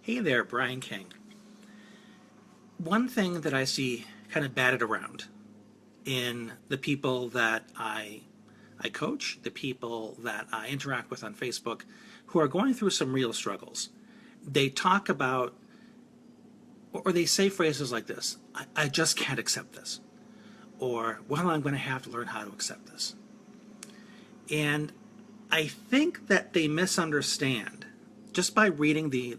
Hey there, Brian King. One thing that I see kind of batted around in the people that I coach, the people that I interact with on Facebook, who are going through some real struggles. They talk about, or they say phrases like this: I just can't accept this. Or, well, I'm going to have to learn how to accept this. And I think that they misunderstand just by reading the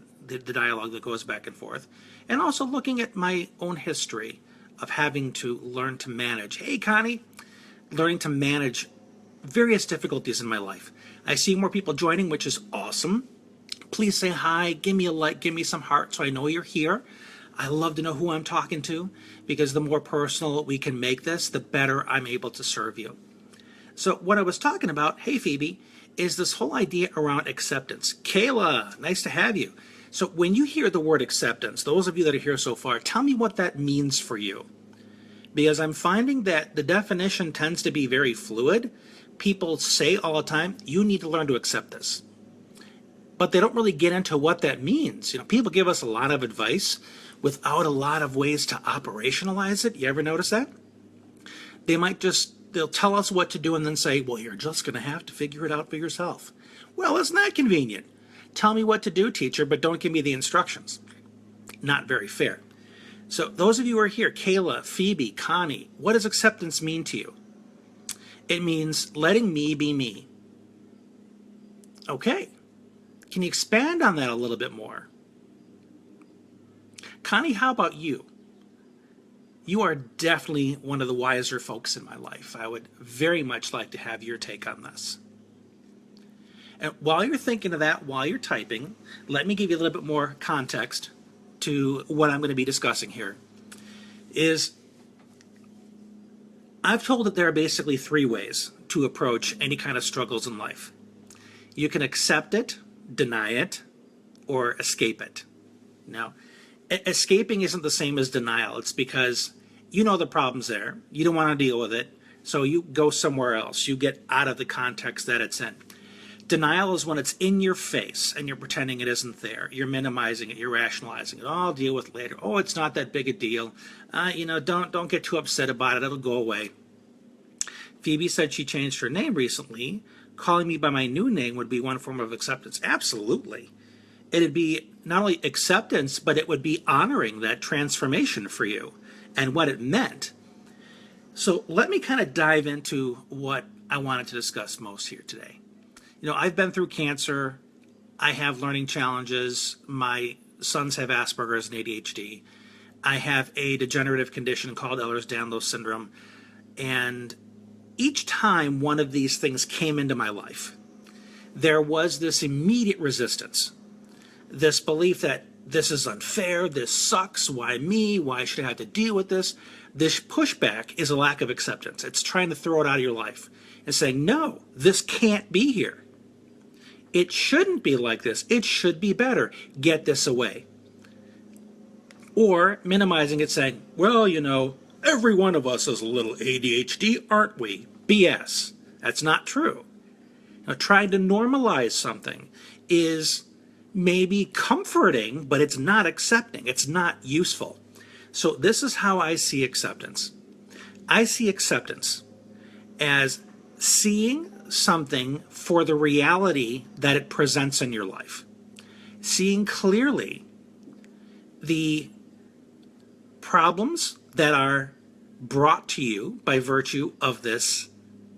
dialogue that goes back and forth, and also looking at my own history of having to learn to manage. Hey, Connie, learning to manage various difficulties in my life. I see more people joining, which is awesome. Please say hi, give me a like, give me some heart so I know you're here. I love to know who I'm talking to, because the more personal we can make this, the better I'm able to serve you. So what I was talking about, hey Phoebe, is this whole idea around acceptance. Kayla, nice to have you. So when you hear the word acceptance, those of you that are here so far, tell me what that means for you. Because I'm finding that the definition tends to be very fluid. People say all the time, you need to learn to accept this. But they don't really get into what that means. People give us a lot of advice without a lot of ways to operationalize it. You ever notice that? They'll tell us what to do and then say, well, you're just going to have to figure it out for yourself. Well, it's not convenient. Tell me what to do, teacher, but don't give me the instructions. Not very fair. So those of you who are here, Kayla, Phoebe, Connie, what does acceptance mean to you? It means letting me be me. Okay. Can you expand on that a little bit more? Connie, how about you? You are definitely one of the wiser folks in my life. I would very much like to have your take on this. And while you're thinking of that, while you're typing, let me give you a little bit more context to what I'm going to be discussing here. I've told that there are basically three ways to approach any kind of struggles in life. You can accept it, deny it, or escape it. Now, escaping isn't the same as denial. It's because you know the problem's there. You don't want to deal with it, so you go somewhere else. You get out of the context that it's in. Denial is when it's in your face and you're pretending it isn't there. You're minimizing it. You're rationalizing it. Oh, I'll deal with it later. Oh, it's not that big a deal. Don't get too upset about it. It'll go away. Phoebe said she changed her name recently. Calling me by my new name would be one form of acceptance. Absolutely. It'd be not only acceptance, but it would be honoring that transformation for you and what it meant. So let me kind of dive into what I wanted to discuss most here today. I've been through cancer. I have learning challenges. My sons have Asperger's and ADHD. I have a degenerative condition called Ehlers-Danlos syndrome. And each time one of these things came into my life, there was this immediate resistance. This belief that this is unfair, this sucks, why me, why should I have to deal with this? This pushback is a lack of acceptance. It's trying to throw it out of your life and saying, no, this can't be here. It shouldn't be like this. It should be better. Get this away. Or minimizing it, saying, well, every one of us has a little ADHD, aren't we? BS. That's not true. Trying to normalize something is maybe comforting, but it's not accepting. It's not useful. So this is how I see acceptance. I see acceptance as seeing something for the reality that it presents in your life. Seeing clearly the problems that are brought to you by virtue of this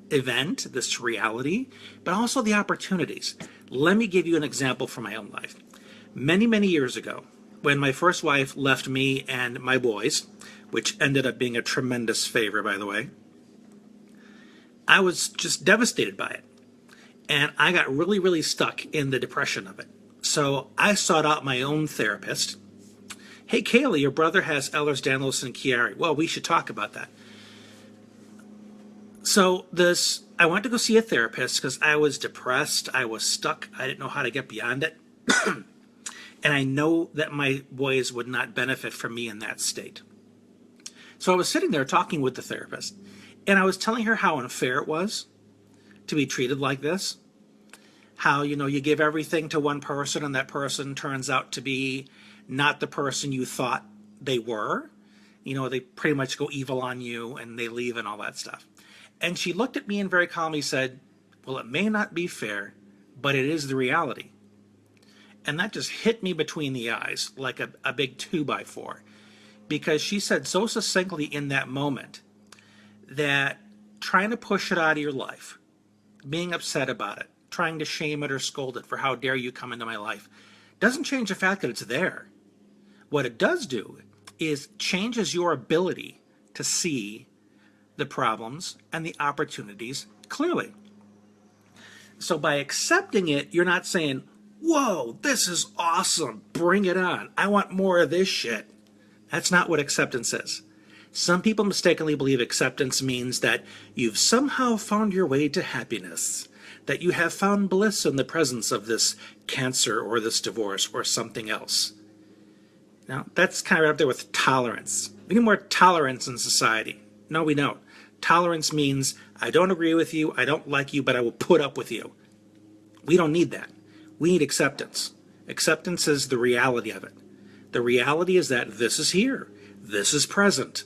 event, this reality, but also the opportunities. Let me give you an example from my own life. Many, many years ago, when my first wife left me and my boys, which ended up being a tremendous favor, by the way, I was just devastated by it. And I got really, really stuck in the depression of it. So I sought out my own therapist. Hey, Kaylee, your brother has Ehlers-Danlos and Chiari. Well, we should talk about that. So I went to go see a therapist because I was depressed. I was stuck. I didn't know how to get beyond it. And I know that my boys would not benefit from me in that state. So I was sitting there talking with the therapist, and I was telling her how unfair it was to be treated like this, how, you give everything to one person and that person turns out to be not the person you thought they were. They pretty much go evil on you and they leave and all that stuff. And she looked at me and very calmly said, well, it may not be fair, but it is the reality. And that just hit me between the eyes like a big 2x4. Because she said so succinctly in that moment that trying to push it out of your life, being upset about it, trying to shame it or scold it for how dare you come into my life, doesn't change the fact that it's there. What it does do is changes your ability to see the problems and the opportunities clearly. So by accepting it, you're not saying, whoa, this is awesome, bring it on, I want more of this shit. That's not what acceptance is. Some people mistakenly believe acceptance means that you've somehow found your way to happiness, that you have found bliss in the presence of this cancer or this divorce or something else. Now, that's kind of up there with tolerance. We need more tolerance in society. No, we don't. Tolerance means I don't agree with you, I don't like you, but I will put up with you. We don't need that. We need acceptance. Acceptance is the reality of it. The reality is that this is here. This is present.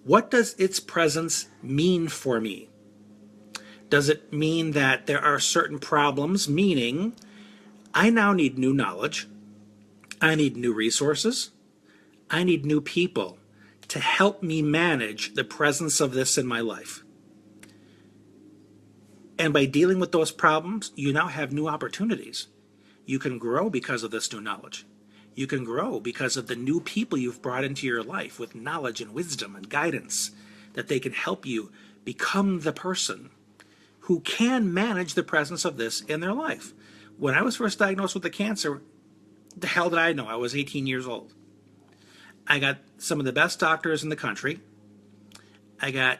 What does its presence mean for me? Does it mean that there are certain problems, meaning I now need new knowledge, I need new resources, I need new people to help me manage the presence of this in my life? And by dealing with those problems, you now have new opportunities. You can grow because of this new knowledge. You can grow because of the new people you've brought into your life with knowledge and wisdom and guidance, that they can help you become the person who can manage the presence of this in their life. When I was first diagnosed with the cancer, the hell did I know? I was 18 years old. I got some of the best doctors in the country. I got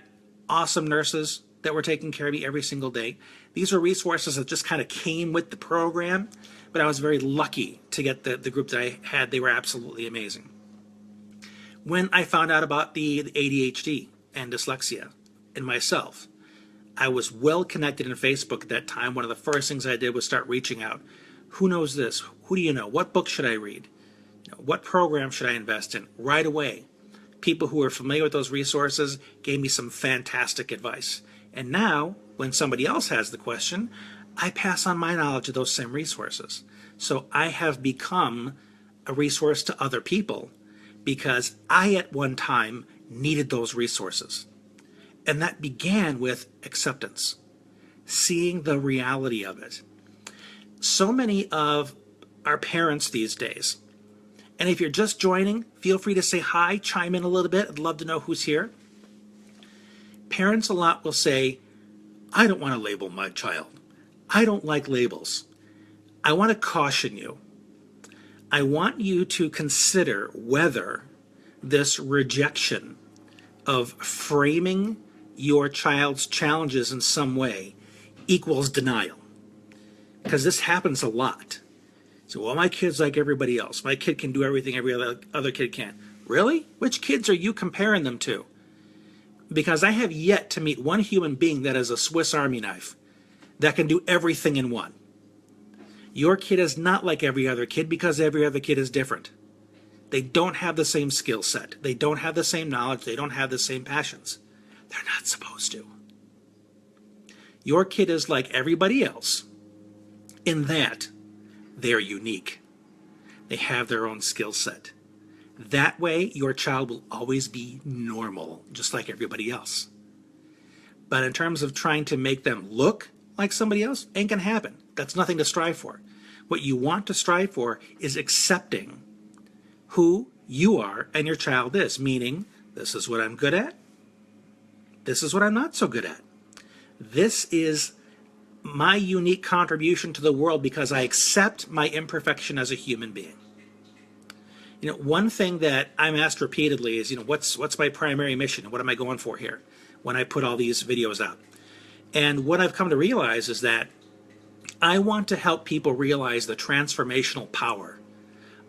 awesome nurses that were taking care of me every single day. These were resources that just kind of came with the program, but I was very lucky to get the group that I had. They were absolutely amazing. When I found out about the ADHD and dyslexia in myself, I was well connected in Facebook at that time. One of the first things I did was start reaching out. Who knows this? Who do you know? What book should I read? What program should I invest in? Right away, people who were familiar with those resources gave me some fantastic advice. And now, when somebody else has the question, I pass on my knowledge of those same resources. So I have become a resource to other people because I at one time needed those resources. And that began with acceptance, seeing the reality of it. So many of our parents these days, and if you're just joining, feel free to say hi, chime in a little bit. I'd love to know who's here. Parents a lot will say, I don't want to label my child. I don't like labels. I want to caution you. I want you to consider whether this rejection of framing your child's challenges in some way equals denial. Because this happens a lot. So, well, my kid's like everybody else. My kid can do everything every other kid can. Really? Which kids are you comparing them to? Because I have yet to meet one human being that is a Swiss Army knife that can do everything in one. Your kid is not like every other kid because every other kid is different. They don't have the same skill set. They don't have the same knowledge. They don't have the same passions. They're not supposed to. Your kid is like everybody else in that they're unique. They have their own skill set. That way, your child will always be normal, just like everybody else. But in terms of trying to make them look like somebody else, ain't gonna happen. That's nothing to strive for. What you want to strive for is accepting who you are and your child is, meaning, this is what I'm good at, this is what I'm not so good at. This is my unique contribution to the world because I accept my imperfection as a human being. One thing that I'm asked repeatedly is, what's my primary mission? What am I going for here when I put all these videos out? And what I've come to realize is that I want to help people realize the transformational power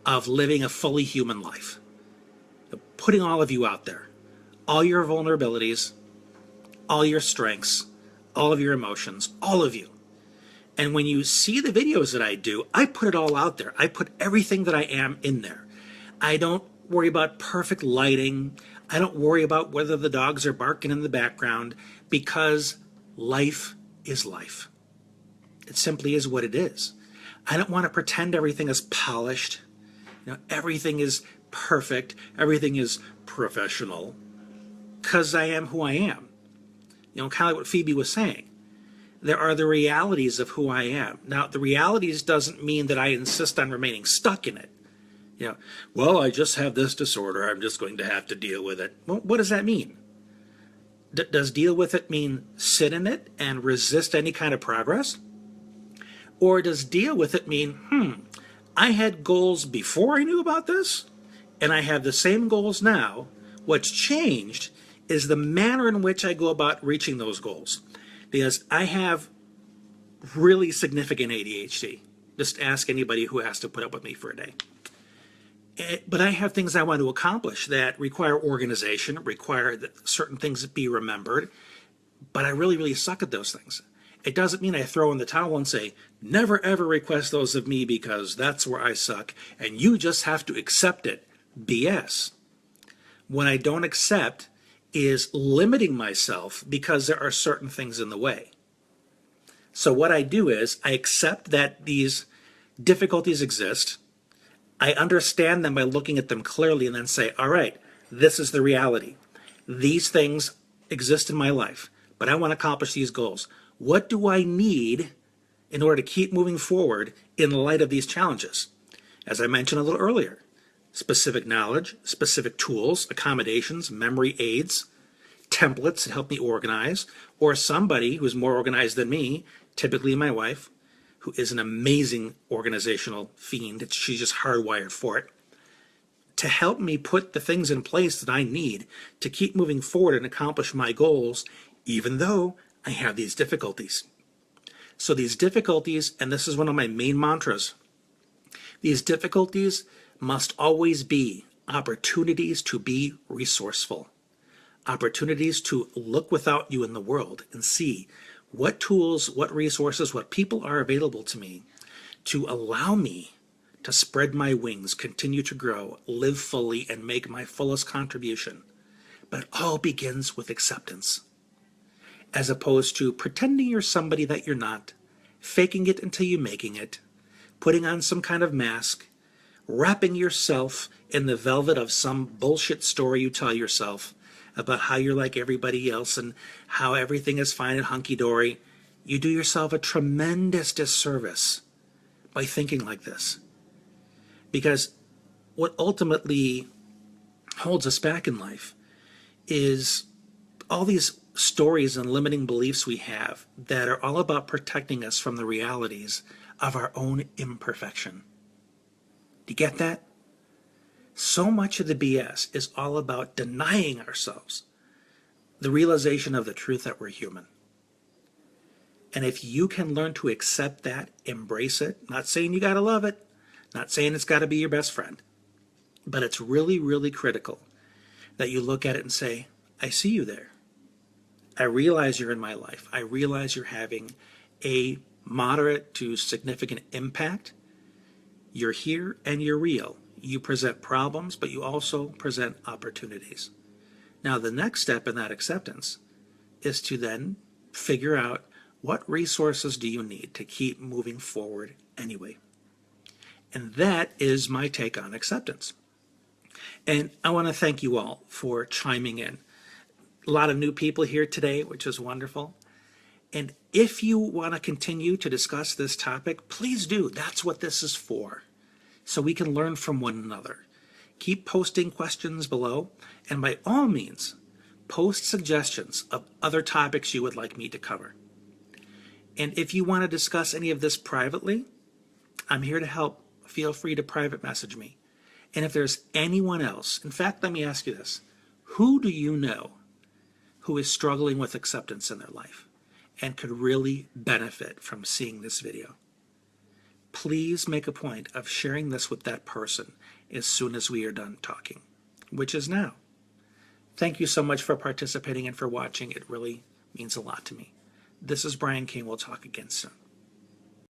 of living a fully human life. Putting all of you out there, all your vulnerabilities, all your strengths, all of your emotions, all of you. And when you see the videos that I do, I put it all out there. I put everything that I am in there. I don't worry about perfect lighting. I don't worry about whether the dogs are barking in the background, because life is life. It simply is what it is. I don't want to pretend everything is polished. Everything is perfect. Everything is professional, because I am who I am. Kind of like what Phoebe was saying. There are the realities of who I am. Now, the realities doesn't mean that I insist on remaining stuck in it. Well, I just have this disorder. I'm just going to have to deal with it. Well, what does that mean? Does deal with it mean sit in it and resist any kind of progress? Or does deal with it mean, I had goals before I knew about this, and I have the same goals now. What's changed is the manner in which I go about reaching those goals. Because I have really significant ADHD. Just ask anybody who has to put up with me for a day. But I have things I want to accomplish that require organization, require that certain things be remembered. But I really, really suck at those things. It doesn't mean I throw in the towel and say, never ever request those of me because that's where I suck, and you just have to accept it. BS. What I don't accept is limiting myself because there are certain things in the way. So what I do is I accept that these difficulties exist. I understand them by looking at them clearly and then say, all right, this is the reality. These things exist in my life, but I want to accomplish these goals. What do I need in order to keep moving forward in light of these challenges? As I mentioned a little earlier, specific knowledge, specific tools, accommodations, memory aids, templates that help me organize, or somebody who's more organized than me, typically my wife, who is an amazing organizational fiend. She's just hardwired for it, to help me put the things in place that I need to keep moving forward and accomplish my goals, even though I have these difficulties. So these difficulties, and this is one of my main mantras, these difficulties must always be opportunities to be resourceful, opportunities to look without you in the world and see what tools, what resources, what people are available to me to allow me to spread my wings, continue to grow, live fully, and make my fullest contribution. But it all begins with acceptance, as opposed to pretending you're somebody that you're not, faking it until you're making it, putting on some kind of mask, wrapping yourself in the velvet of some bullshit story you tell yourself about how you're like everybody else and how everything is fine and hunky-dory. You do yourself a tremendous disservice by thinking like this. Because what ultimately holds us back in life is all these stories and limiting beliefs we have that are all about protecting us from the realities of our own imperfection. Do you get that? So much of the BS is all about denying ourselves the realization of the truth that we're human. And if you can learn to accept that, embrace it, not saying you got to love it, not saying it's got to be your best friend, but it's really, really critical that you look at it and say, I see you there. I realize you're in my life. I realize you're having a moderate to significant impact. You're here and you're real. You present problems, but you also present opportunities. Now, the next step in that acceptance is to then figure out what resources do you need to keep moving forward anyway. And that is my take on acceptance. And I want to thank you all for chiming in. A lot of new people here today, which is wonderful. And if you want to continue to discuss this topic, please do. That's what this is for, so we can learn from one another. Keep posting questions below, and by all means, post suggestions of other topics you would like me to cover. And if you want to discuss any of this privately, I'm here to help. Feel free to private message me. And if there's anyone else, in fact, let me ask you this. Who do you know who is struggling with acceptance in their life and could really benefit from seeing this video? Please make a point of sharing this with that person as soon as we are done talking, which is now. Thank you so much for participating and for watching. It really means a lot to me. This is Brian King. We'll talk again soon.